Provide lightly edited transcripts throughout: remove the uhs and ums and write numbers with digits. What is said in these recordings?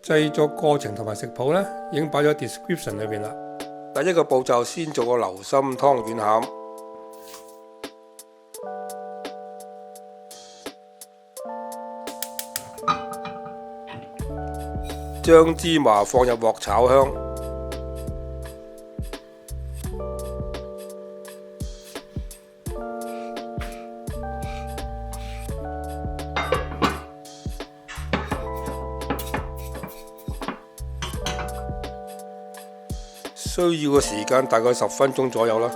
製作過程同埋食譜呢，已經擺咗 description 裏邊啦。第一個步驟，先做個流心湯圓餡，將芝麻放入鑊炒香，需要嘅時間大概10分鐘左右啦。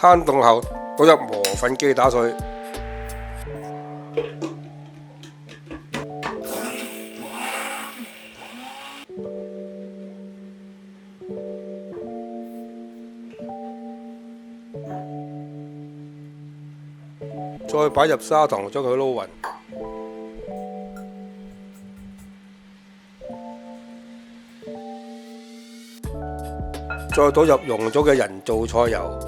攤凍後，倒入磨粉機打碎。再擺入砂糖，將佢撈勻，再倒入溶咗嘅人造菜油，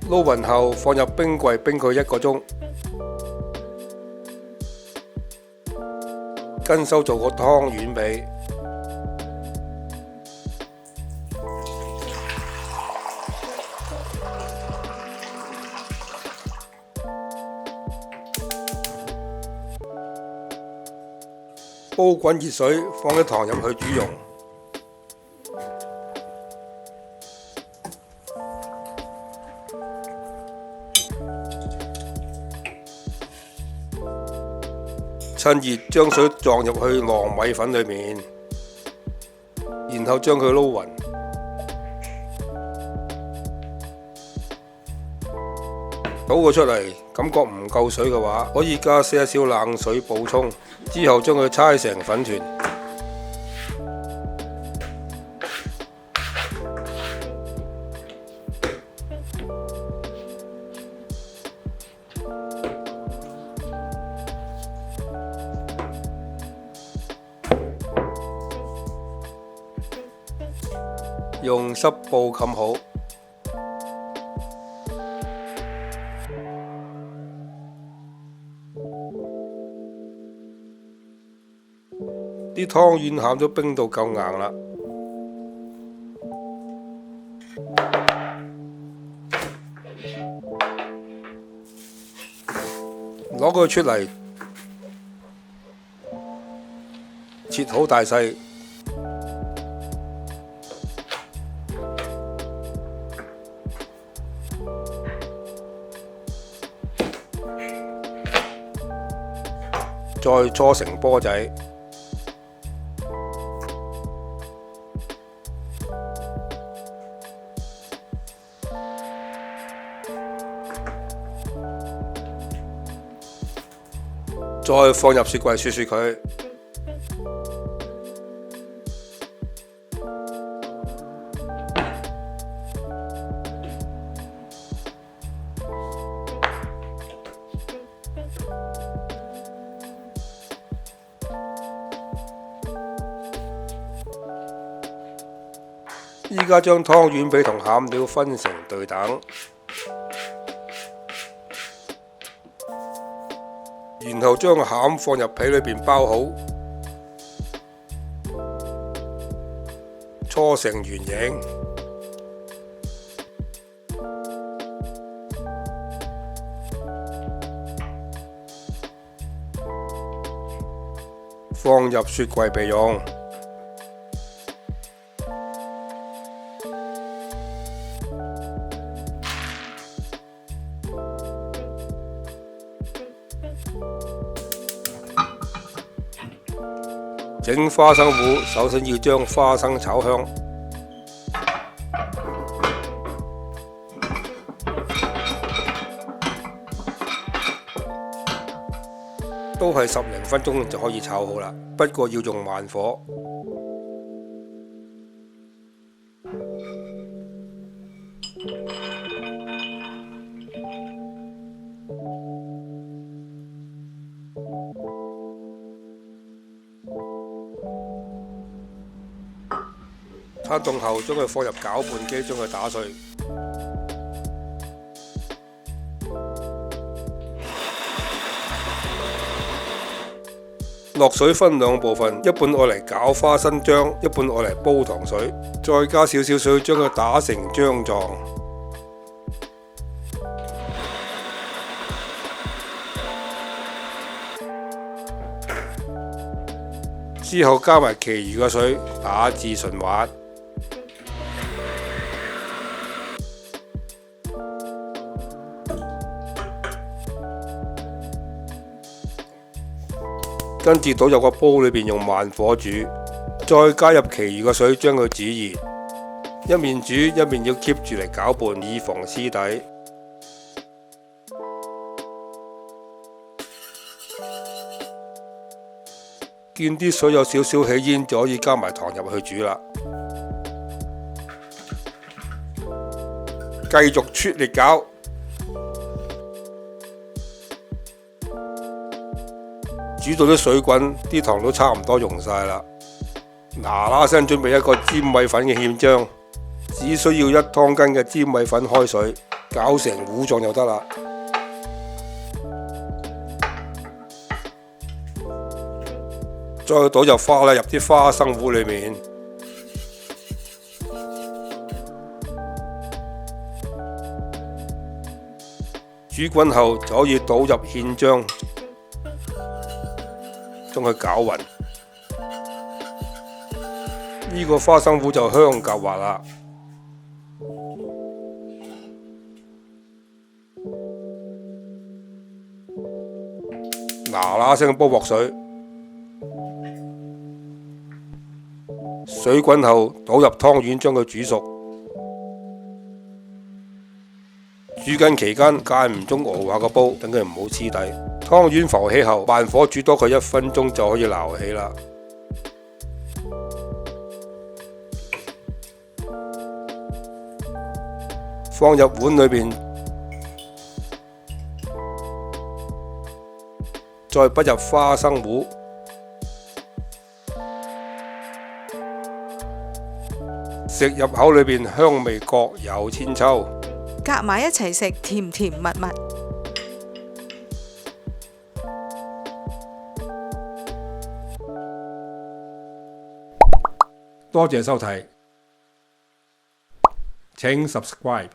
撈勻後放入冰櫃冰佢1個鐘，跟手做個湯圓皮，煲滾熱水，放啲糖入去煮溶。趁熱將水撞入去糯米粉裏面，然後將佢撈勻。倒佢出嚟，感覺唔夠水嘅話，可以加些少冷水補充。之後將佢搓成粉團，用濕布冚好。啲湯圓餡都冰到夠硬啦，攞佢出嚟，切好大細。再搓成波仔，再放入雪櫃雪雪佢。依家將湯圓皮同餡料分成對等，然後將餡放入皮裏邊包好，搓成圓形，放入雪櫃備用。整花生糊，首先要將花生炒香，都係10零分鐘就可以炒好啦，不過要用慢火。攤凍後，將佢放入攪拌機，將佢打碎。落水分兩部分，一半愛嚟攪花生漿，一半愛嚟煲糖水，再加少少水將佢打成漿狀。之後加埋其餘嘅水，打至順滑。跟住倒入個煲裏邊，用慢火煮，再加入其餘嘅水將佢煮熱。一面煮一面要 keep 住嚟攪拌，以防黐底。見啲水有少少起煙，就可以加埋糖入去煮啦。繼續出力攪，煮到啲水滾，啲糖都差唔多溶晒啦。嗱聲準備一個尖米粉嘅芡漿，只需要1湯羹嘅尖米粉開水，攪成糊狀就得啦。再倒入花粒入啲花生糊裏面，煮滾後就可以倒入芡漿，將佢攪勻。呢個花生糊就香夾滑啦。嗱聲煲鑊水。水滾後，倒入湯圓將佢煮熟。煮緊期間，間唔中熬下個煲，等佢唔好黐底。湯圓浮起後，慢火煮多佢1分鐘就可以撈起啦。放入碗裏邊，再不入花生糊。食入口裏邊，香味各有千秋，夾埋一齊食，甜甜蜜蜜。多謝收睇，請 subscribe。